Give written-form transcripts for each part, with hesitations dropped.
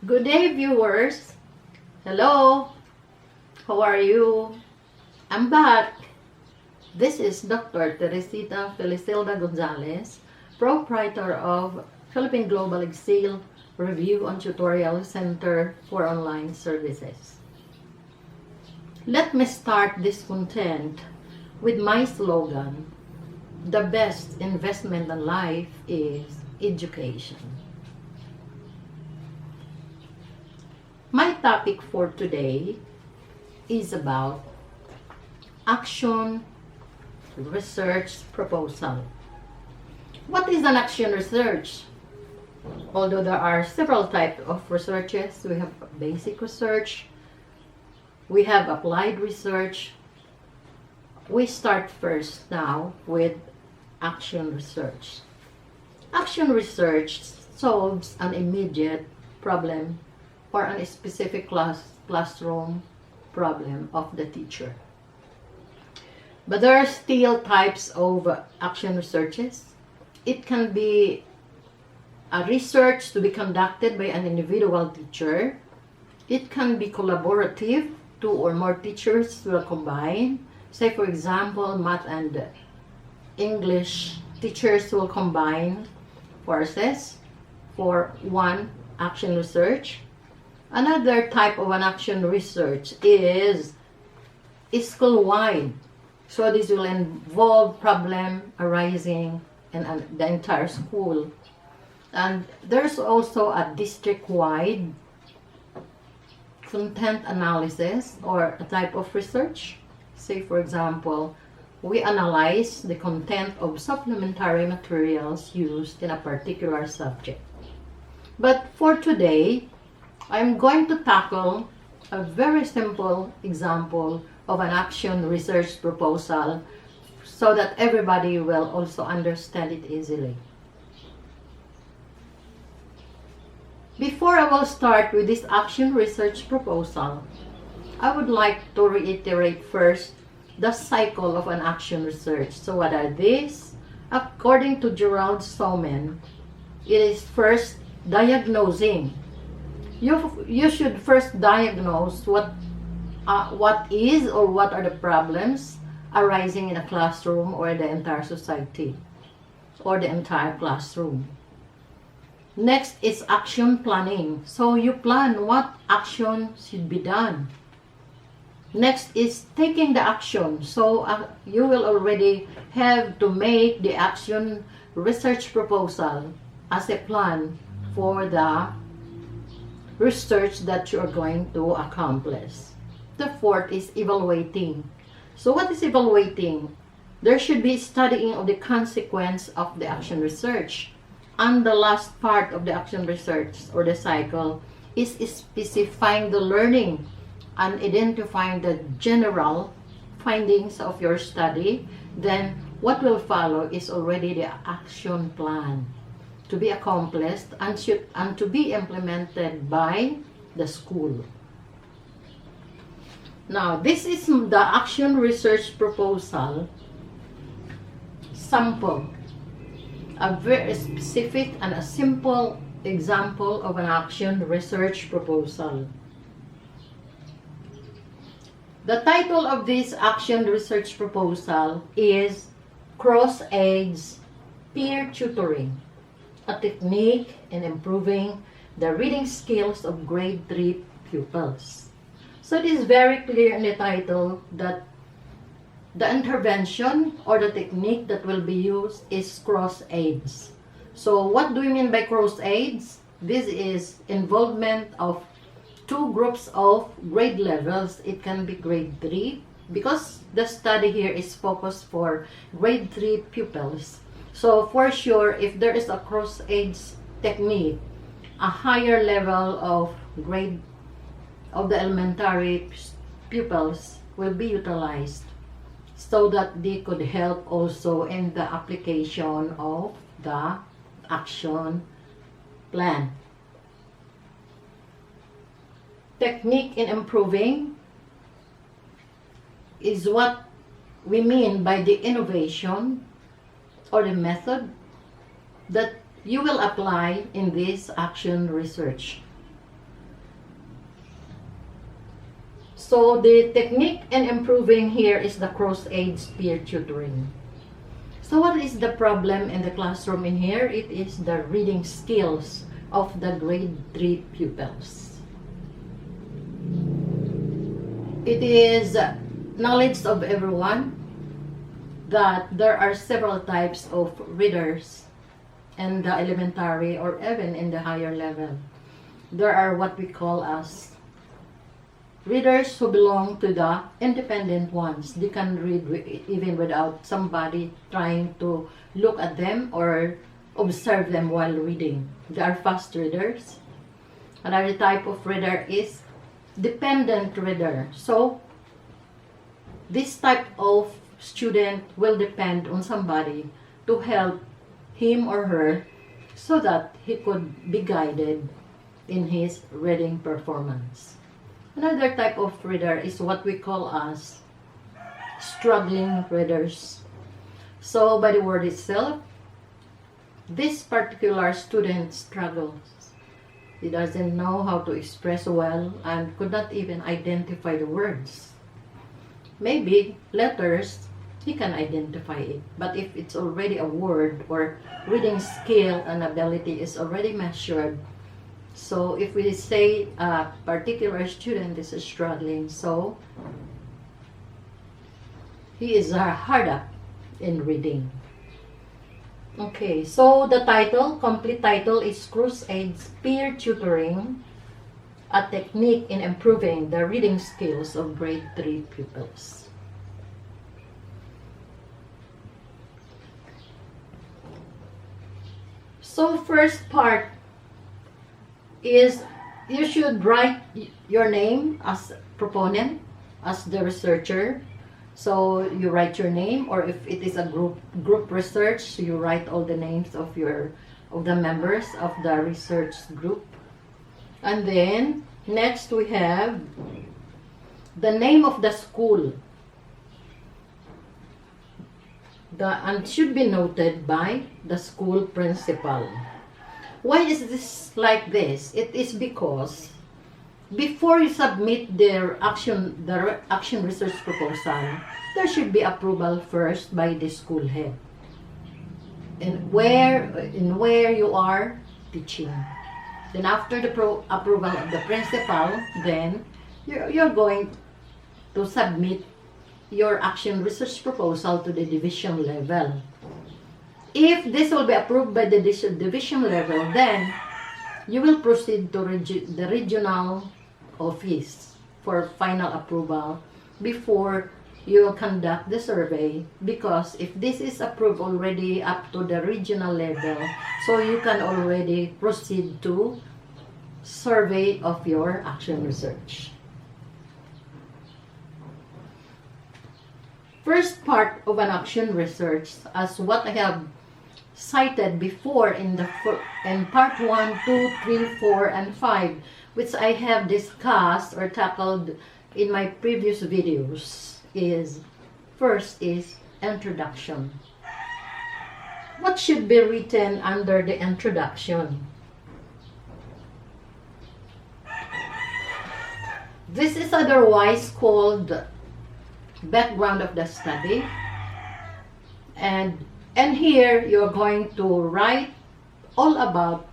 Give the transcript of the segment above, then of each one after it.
Good day, viewers. Hello. How are you? I'm back. This is Dr. Teresita Gonzales, proprietor of Philippine Global Excel Review and Tutorial Center for Online Services. Let me start this content with my slogan, the best investment in life is education. My topic for today is about action research proposal. What is an action research? Although there are several types of researches, we have basic research, we have applied research. We start first now with action research. Action research solves an immediate problem or a specific classroom problem of the teacher. But there are still types of action researches. It can be a research to be conducted by an individual teacher. It can be collaborative, two or more teachers will combine. Say for example, math and English teachers will combine forces for one action research. Another type of an action research is school-wide. So this will involve problem arising in the entire school. And there's also a district-wide content analysis or a type of research. Say for example, we analyze the content of supplementary materials used in a particular subject. But for today, I'm going to tackle a very simple example of an action research proposal so that everybody will also understand it easily. Before I will start with this action research proposal, I would like to reiterate first the cycle of an action research. So what are these? According to Gerald Soman, it is first diagnosing. You should first diagnose what is or what are the problems arising in a classroom or the entire society or the entire classroom. Next is action planning. So you plan what action should be done. Next is taking the action. So you will already have to make the action research proposal as a plan for the research that you are going to accomplish. The fourth is evaluating. So what is evaluating? There should be studying of the consequence of the action research. And the last part of the action research or the cycle is specifying the learning and identifying the general findings of your study. Then what will follow is already the action plan to be accomplished and to be implemented by the school. Now, this is the action research proposal sample, a very specific and a simple example of an action research proposal. The title of this action research proposal is Cross-Aids Peer Tutoring, a technique in improving the reading skills of grade 3 pupils. So it is very clear in the title that the intervention or the technique that will be used is cross-aids. So what do we mean by cross-aids? This is involvement of two groups of grade levels. It can be grade 3 because the study here is focused for grade 3 pupils. So for sure, if there is a cross-aids technique, a higher level of grade of the elementary pupils will be utilized so that they could help also in the application of the action plan. Technique in improving is what we mean by the innovation or the method that you will apply in this action research. So the technique in improving here is the cross-age peer tutoring. So what is the problem in the classroom in here? It is the reading skills of the grade 3 pupils. It is knowledge of everyone that there are several types of readers in the elementary or even in the higher level. There are what we call as readers who belong to the independent ones. They can read even without somebody trying to look at them or observe them while reading. They are fast readers. Another type of reader is dependent reader. So this type of student will depend on somebody to help him or her so that he could be guided in his reading performance. Another type of reader is what we call as struggling readers. So by the word itself, this particular student struggles. He doesn't know how to express well and could not even identify the words. Maybe letters, he can identify it. But if it's already a word or reading skill and ability is already measured, so if we say a particular student is struggling, so he is hard up in reading. Okay, so the title, complete title is Cross-Age Peer Tutoring, a technique in improving the reading skills of grade 3 pupils. So first part is you should write your name as proponent, as the researcher. So you write your name, or if it is a group research, you write all the names of the members of the research group. And then next we have the name of the school. And should be noted by the school principal. Why is this like this? It is because before you submit the action research proposal, there should be approval first by the school head in where you are teaching. Then after the approval of the principal, then you're going to submit your action research proposal to the division level. If this will be approved by the division level, then you will proceed to the regional office for final approval before you conduct the survey, because if this is approved already up to the regional level, so you can already proceed to survey of your action research. First part of an action research, as what I have cited before in part 1, 2, 3, 4, and 5, which I have discussed or tackled in my previous videos, is first is introduction. What should be written under the introduction? This is otherwise called background of the study, and here you're going to write all about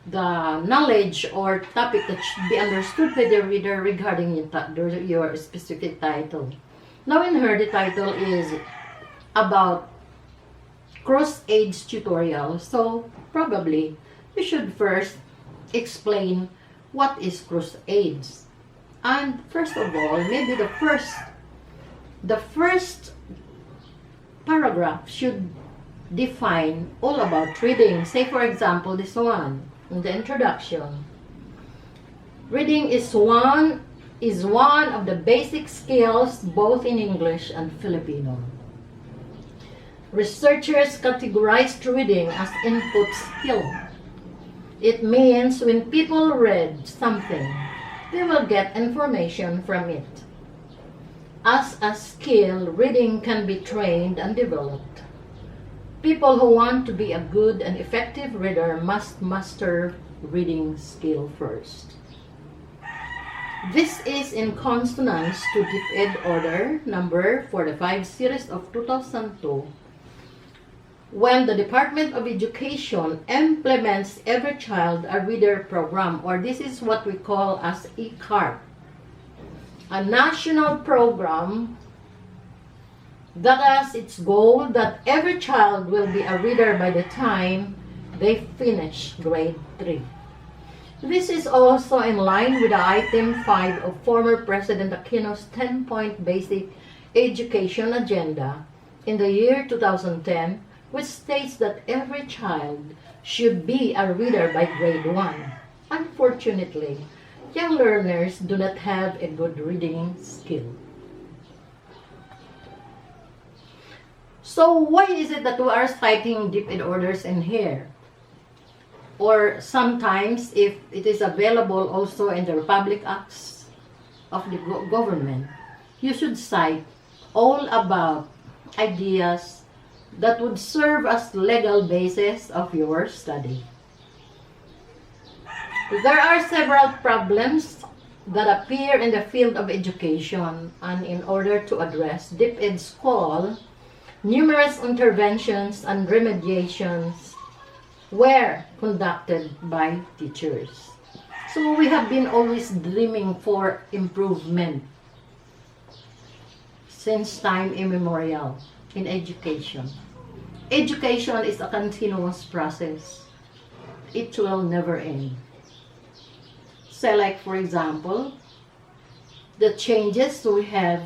the knowledge or topic that should be understood by the reader regarding your specific title. Now in here, the title is about cross-age tutorial, so probably you should first explain what is cross-age. And first of all, maybe the first paragraph should define all about reading. Say for example, this one in the introduction. Reading is one of the basic skills both in English and Filipino. Researchers categorized reading as input skill. It means when people read something, they will get information from it. As a skill, reading can be trained and developed. People who want to be a good and effective reader must master reading skill first. This is in consonance to DepEd Order number 45 series of 2002, when the Department of Education implements Every Child a Reader program, or this is what we call as ECARP, a national program that has its goal that every child will be a reader by the time they finish grade 3. This is also in line with the item 5 of former President Aquino's 10-point basic education agenda in the year 2010, which states that every child should be a reader by grade 1. Unfortunately, young learners do not have a good reading skill. So why is it that we are citing DepEd orders in here? Or sometimes, if it is available also in the Republic Acts of the government, you should cite all about ideas that would serve as legal basis of your study. There are several problems that appear in the field of education, and in order to address DepEd's call, numerous interventions and remediations were conducted by teachers. So we have been always dreaming for improvement since time immemorial in education. Education is a continuous process. It will never end. So like for example, the changes we have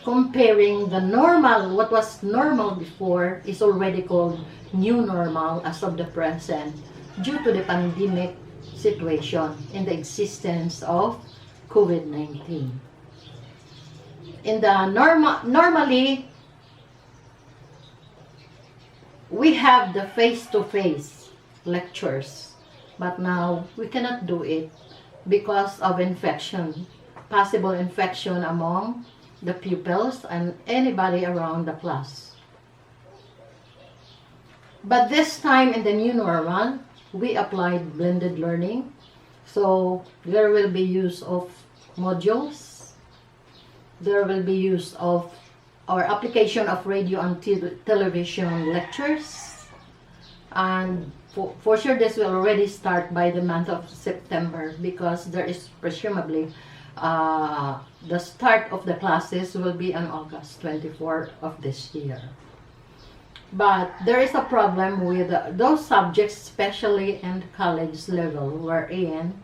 comparing the normal, what was normal before is already called new normal as of the present due to the pandemic situation in the existence of COVID-19. In the normally, we have the face-to-face lectures, but now we cannot do it because of infection, possible infection among the pupils and anybody around the class. But this time in the new normal, we applied blended learning. So there will be use of modules. There will be use of our application of radio and television lectures. And for sure this will already start by the month of September, because there is presumably the start of the classes will be on August 24 of this year. But there is a problem with those subjects, especially in college level, wherein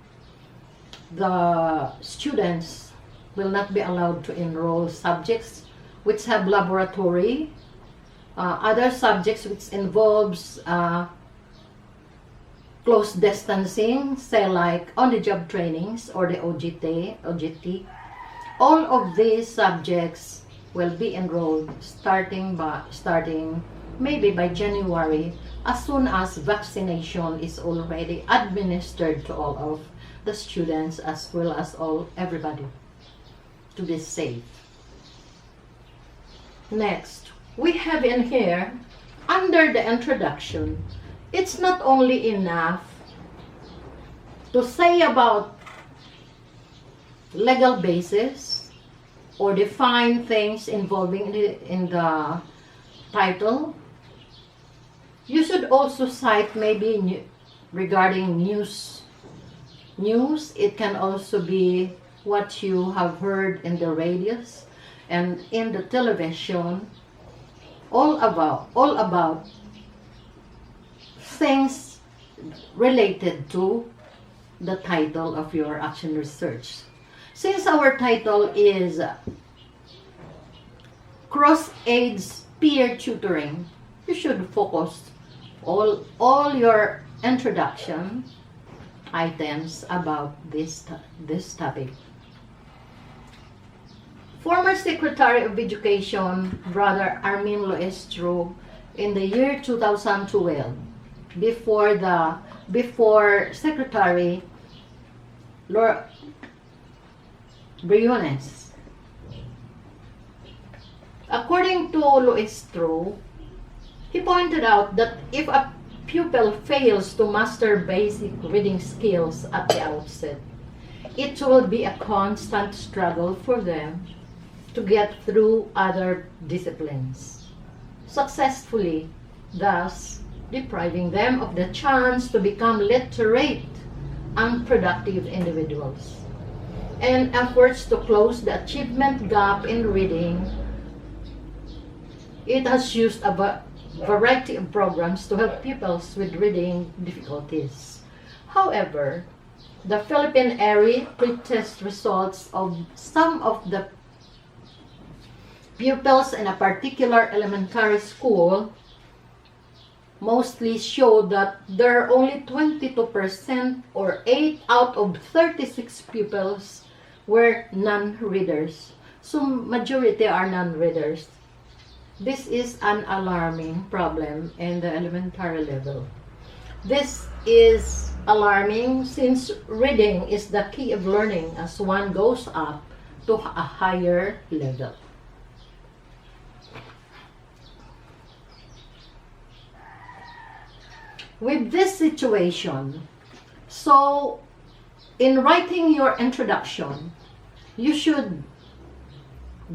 the students will not be allowed to enroll subjects which have laboratory, other subjects which involves close distancing, say like on-the-job trainings or the OJT. All of these subjects will be enrolled starting maybe by January, as soon as vaccination is already administered to all of the students as well as everybody, to be safe. Next, we have in here, under the introduction, it's not only enough to say about legal basis or define things involving in the title. You should also cite maybe regarding news. It can also be what you have heard in the radios and in the television, all about things related to the title of your action research. Since our title is Cross-AIDS Peer Tutoring, you should focus all your introduction items about this topic. Former Secretary of Education, Brother Armin Loestro, in the year 2012, before Secretary Briones. According to Loestro, he pointed out that if a pupil fails to master basic reading skills at the outset, it will be a constant struggle for them to get through other disciplines successfully, thus depriving them of the chance to become literate and productive individuals. And efforts to close the achievement gap in reading, it has used a variety of programs to help pupils with reading difficulties. However, the Philippine area pretest results of some of the pupils in a particular elementary school mostly show that there are only 22% or 8 out of 36 pupils were non-readers. So majority are non-readers. This is an alarming problem in the elementary level. This is alarming since reading is the key of learning as one goes up to a higher level. With this situation, so in writing your introduction, you should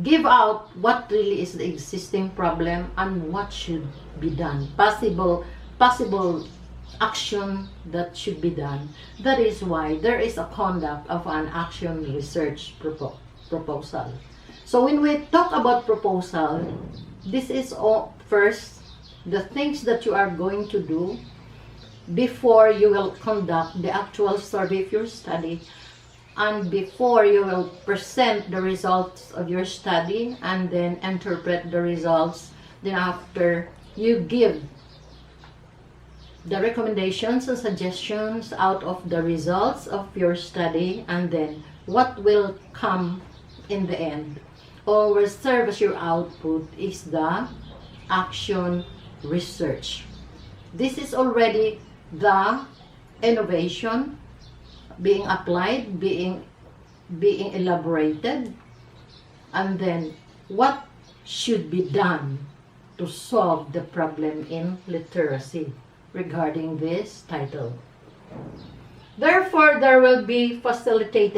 give out what really is the existing problem and what should be done, possible action that should be done. That is why there is a conduct of an action research proposal. So when we talk about proposal, this is all first the things that you are going to do before you will conduct the actual survey of your study, and before you will present the results of your study and then interpret the results. Then after, you give the recommendations and suggestions out of the results of your study, and then what will come in the end or will serve as your output is the action research. This is already the innovation being applied, being elaborated, and then what should be done to solve the problem in literacy regarding this title. Therefore, there will be facilitate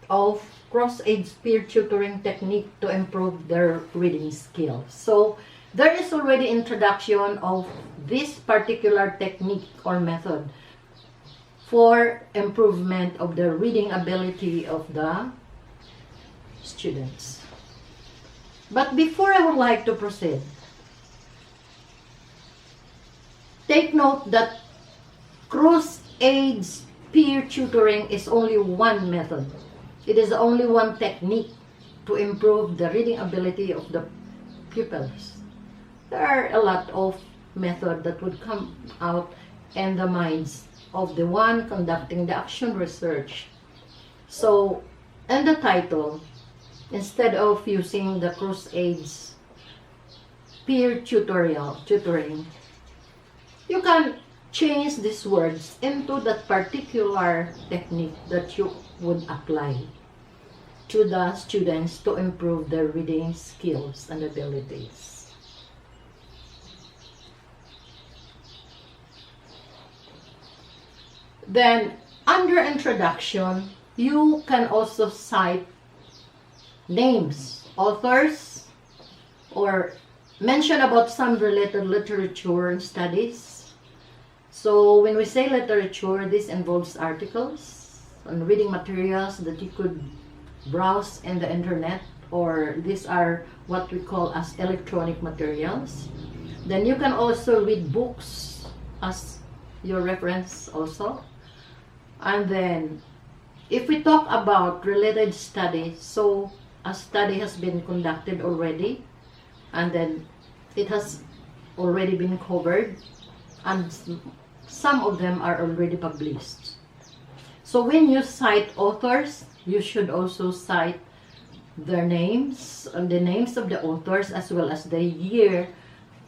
of cross-age peer tutoring technique to improve their reading skills. So there is already introduction of this particular technique or method for improvement of the reading ability of the students. But before I would like to proceed, take note that cross-age peer tutoring is only one method. It is only one technique to improve the reading ability of the pupils. There are a lot of methods that would come out in the minds of the one conducting the action research. So, in the title, instead of using the cross-age peer tutoring, you can change these words into that particular technique that you would apply to the students to improve their reading skills and abilities. Then, under introduction, you can also cite names, authors, or mention about some related literature and studies. So when we say literature, this involves articles and reading materials that you could browse in the internet, or these are what we call as electronic materials. Then you can also read books as your reference also. And then if we talk about related studies, so a study has been conducted already, and then it has already been covered, and some of them are already published. So when you cite authors, you should also cite their names and the names of the authors, as well as the year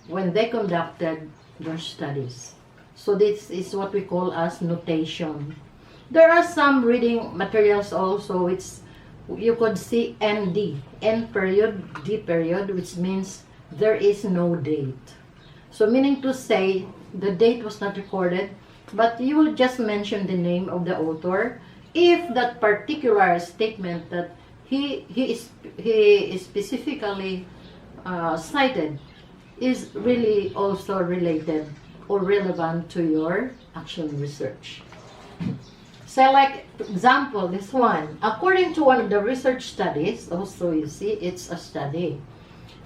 when they conducted their studies. So this is what we call as notation. There are some reading materials also which you could see ND, N period, D period, which means there is no date. So meaning to say the date was not recorded, but you will just mention the name of the author if that particular statement that he is specifically cited is really also related or relevant to your action research. So like example, this one, according to one of the research studies, also you see it's a study,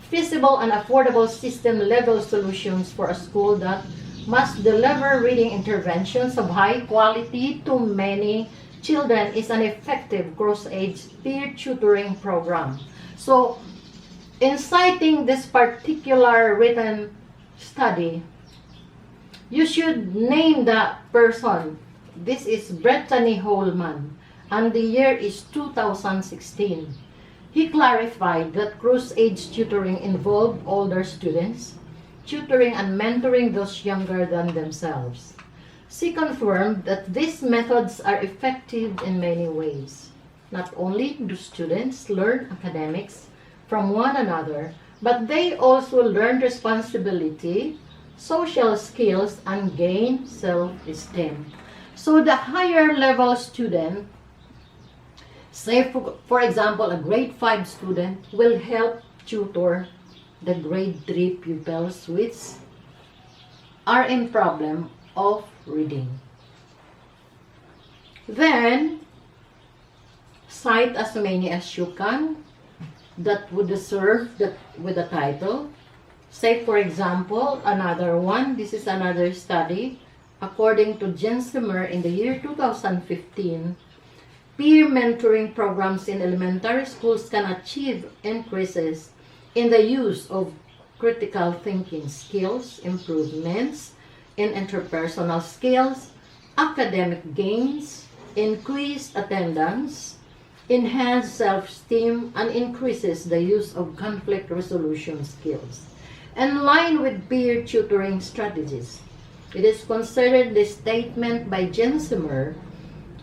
feasible and affordable system level solutions for a school that must deliver reading interventions of high quality to many children is an effective cross-age peer tutoring program. So in citing this particular written study, you should name the person. This is Brittany Holman, and the year is 2016. He clarified that cross-age tutoring involved older students, tutoring and mentoring those younger than themselves. She confirmed that these methods are effective in many ways. Not only do students learn academics from one another, but they also learn responsibility, social skills, and gain self-esteem. So the higher level student, say for example a grade 5 student, will help tutor the grade 3 pupils which are in problem of reading. Then cite as many as you can that would deserve that with the title. Say for example another one, this is another study. According to Gensimer, in the year 2015, peer mentoring programs in elementary schools can achieve increases in the use of critical thinking skills, improvements in interpersonal skills, academic gains, increased attendance, enhanced self-esteem, and increases the use of conflict resolution skills. In line with peer tutoring strategies, it is considered the statement by Gensimer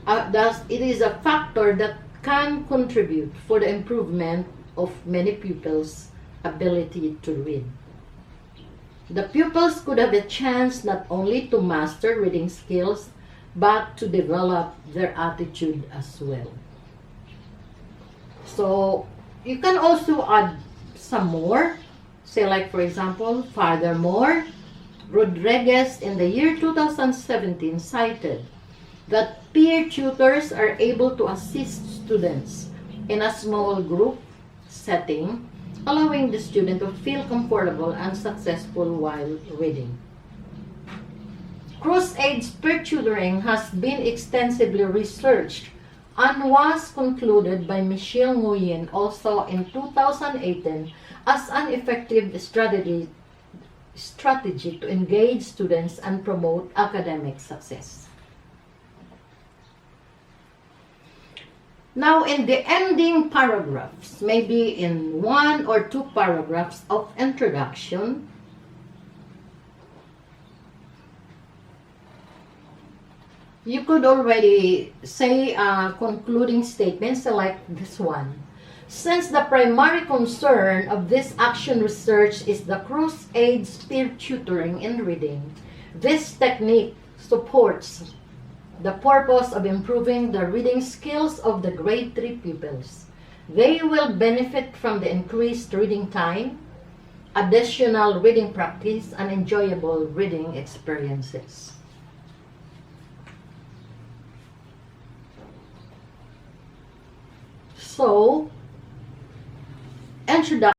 thus it is a factor that can contribute for the improvement of many pupils' ability to read. The pupils could have a chance not only to master reading skills, but to develop their attitude as well. So you can also add some more. Say like for example, furthermore, Rodriguez in the year 2017 cited that peer tutors are able to assist students in a small group setting, allowing the student to feel comfortable and successful while reading. Cross-age peer tutoring has been extensively researched and was concluded by Michelle Nguyen also in 2018 as an effective strategy to engage students and promote academic success. Now, in the ending paragraphs, maybe in 1 or 2 paragraphs of introduction, you could already say concluding statements like this one. Since the primary concern of this action research is the cross-age peer tutoring in reading, this technique supports the purpose of improving the reading skills of the grade 3 pupils. They will benefit from the increased reading time, additional reading practice, and enjoyable reading experiences. So, introduction.